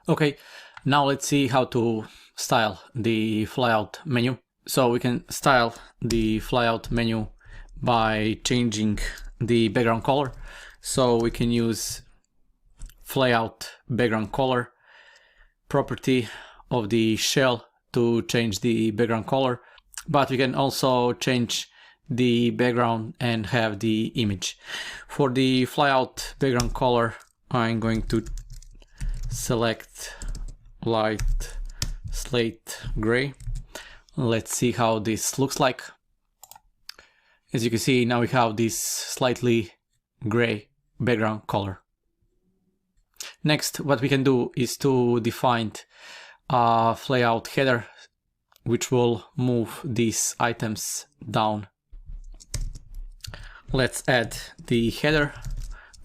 Okay, now let's see how to style the flyout menu. So we can style the flyout menu by changing the background color. So we can use flyout background color property of the shell to change the background color, but we can also change the background and have the image. For the flyout background color, I'm going to select light slate gray. Let's see how this looks like. As you can see, now we have this slightly gray background color. Next, what we can do is to define a flyout header, which will move these items down. Let's add the header.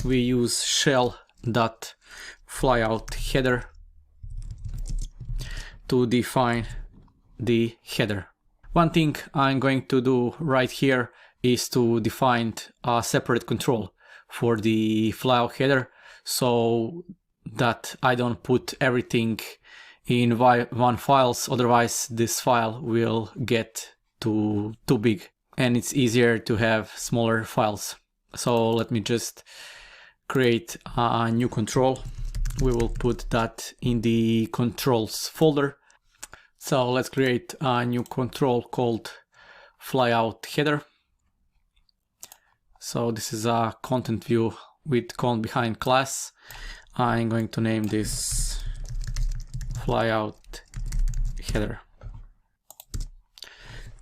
We use shell.flyout header to define the header. One thing I'm going to do right here is to define a separate control for the flyout header, so that I don't put everything in one file, otherwise this file will get too big and it's easier to have smaller files. So let me just create a new control. We will put that in the controls folder. So let's create a new control called flyout header. So this is a content view with colon behind class. I'm going to name this flyout header.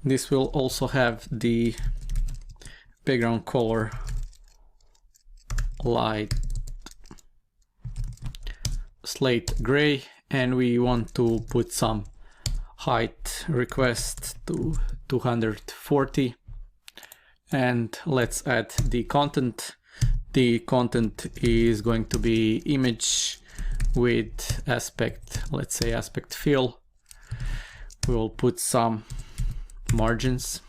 This will also have the background color light slate gray, and we want to put some height request to 240. And let's add the content. The content is going to be image with aspect, let's say aspect fill. We will put some margins.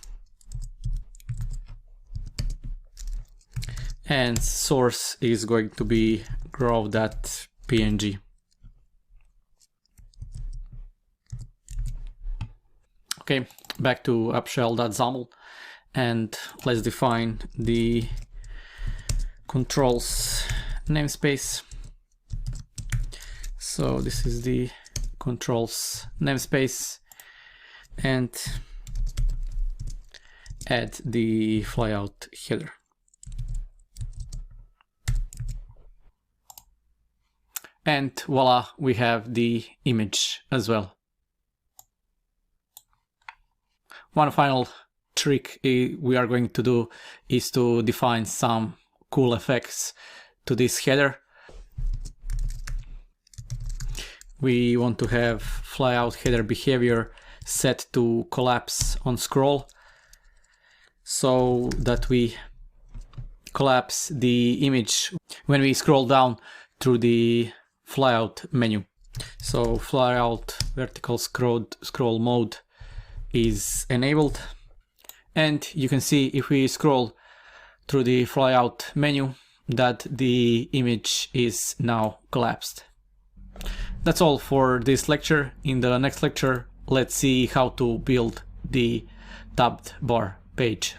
And source is going to be grow.png. Okay, back to appshell.xaml, and let's define the controls namespace. So this is the controls namespace, and add the flyout header. And voila, we have the image as well. One final trick we are going to do is to define some cool effects to this header. We want to have flyout header behavior set to collapse on scroll, so that we collapse the image when we scroll down through the flyout menu. So flyout vertical scroll mode is enabled, and you can see if we scroll through the flyout menu that the image is now collapsed. That's all for this lecture. In the next lecture, let's see how to build the tabbed bar page.